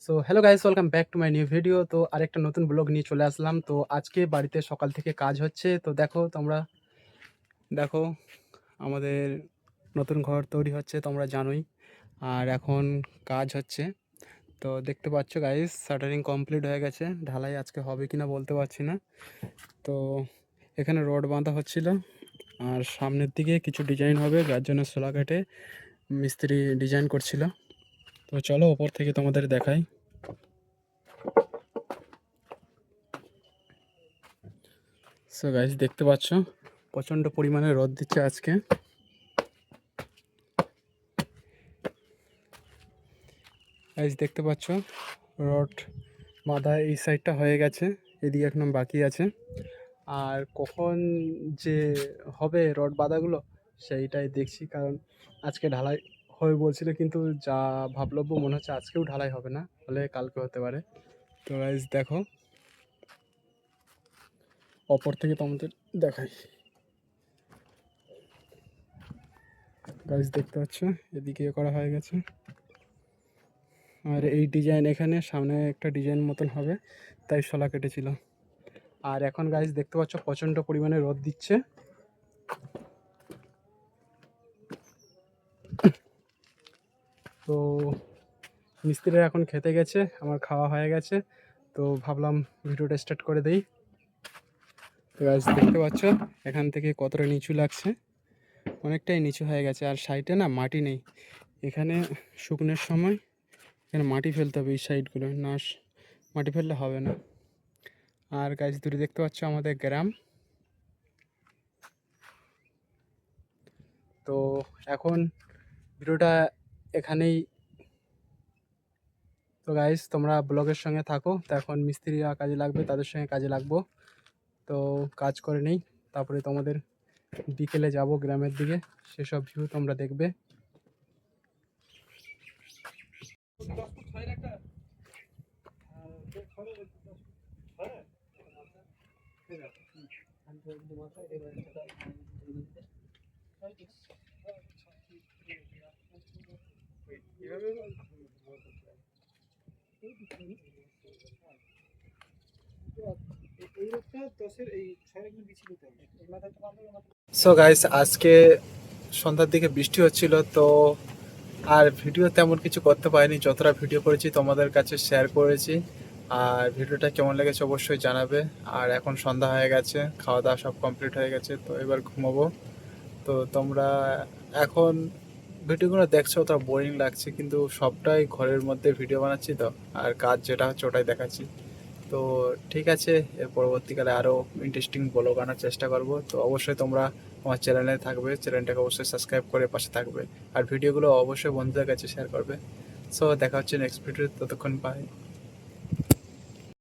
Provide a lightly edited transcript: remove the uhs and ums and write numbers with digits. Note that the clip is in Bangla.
So hello guys, welcome back to my new video. তো আরেকটা নতুন ব্লগ নিয়ে চলে আসলাম। তো আজকে বাড়িতে সকাল থেকে কাজ হচ্ছে। তো তোমরা দেখো, আমাদের নতুন ঘর তৈরি হচ্ছে, তোমরা জানোই। আর এখন কাজ হচ্ছে। তো দেখতে পাচ্ছ গাইস, শাটারিং কমপ্লিট হয়ে গেছে। ঢালাই আজকে হবে কিনা বলতে পারছি না। তো এখানে রড বাঁধা হচ্ছিল, আর সামনের দিকে কিছু ডিজাইন হবে, যার জন্য শোলা কেটে মিস্ত্রি ডিজাইন করছিল। তো চলো ওপর থেকে তোমাদের দেখাই। সো গাইস, দেখতে পাচ্ছ প্রচণ্ড পরিমাণে রোদ দিচ্ছে আজকে। গাইস দেখতে পাচ্ছ রড বাঁধা এই সাইডটা হয়ে গেছে, এদিকে এখন বাকি আছে। আর কখন যে হবে রড বাঁধাগুলো সেইটাই দেখছি, কারণ আজকে ঢালাই হবে বলছিল, কিন্তু যা ভাবলব্য মনে হচ্ছে আজকেও ঢালাই হবে না, হলে কালকে হতে পারে। তো গাইস দেখো, অপর থেকে তোমাদের দেখাই। গাইস দেখতে পাচ্ছ এদিকে করা হয়ে গেছে, আর এই ডিজাইন এখানে সামনে একটা ডিজাইন মতন হবে, তাই শলা কেটেছিল। আর এখন গাইস দেখতে পাচ্ছ প্রচণ্ড পরিমাণে রোদ দিচ্ছে। তো মিস্ত্রিরা এখন খেতে গেছে, আমার খাওয়া হয়ে গেছে। তো ভাবলাম ভিডিওটা স্টার্ট করে দেই। তো গাইস দেখতে পাচ্ছ এখান থেকে কতটা নিচু লাগছে, অনেকটাই নিচু হয়ে গেছে। আর সাইডে না মাটি নেই, এখানে শুকনোর সময় এখানে মাটি ফেলতে হবে, এই সাইডগুলো না মাটি ফেললে হবে না। আর গাইস দূরে দেখতে পাচ্ছ আমাদের গ্রাম। তো এখন ভিডিওটা এখানেই। তো গাইস তোমরা ব্লগের সঙ্গে থাকো। তো এখন মিস্ত্রিরা কাজে লাগবে, তাদের সঙ্গে কাজে লাগবো। তো কাজ করে নেই, তারপরে তোমাদের বিকেলে যাব গ্রামের দিকে, সেসব ভিউ তোমরা দেখবে। সো গাইস, আজকে সন্ধ্যার দিকে বৃষ্টি হচ্ছিল, তো আর ভিডিও তেমন কিছু করতে পারিনি। যতটা ভিডিও করেছি তোমাদের কাছে শেয়ার করেছি। আর ভিডিওটা কেমন লেগেছে অবশ্যই জানাবে। আর এখন সন্ধ্যা হয়ে গেছে, খাওয়া দাওয়া সব কমপ্লিট হয়ে গেছে, তো এবার ঘুমাবো। তো তোমরা এখন ভিডিওগুলো দেখছো, তো বোরিং লাগছে, কিন্তু সবটাই ঘরের মধ্যে ভিডিও বানাচ্ছি তো, আর কাজ যেটা হচ্ছে ওটাই দেখাচ্ছি। তো ঠিক আছে, এর পরবর্তীকালে আরও ইন্টারেস্টিং ব্লগ আনার চেষ্টা করব। তো অবশ্যই তোমরা আমার চ্যানেলে থাকবে, চ্যানেলটাকে অবশ্যই সাবস্ক্রাইব করে পাশে থাকবে, আর ভিডিওগুলো অবশ্যই বন্ধুদের কাছে শেয়ার করবে। সো দেখা হচ্ছে নেক্সট ভিডিও, ততক্ষণ পাই।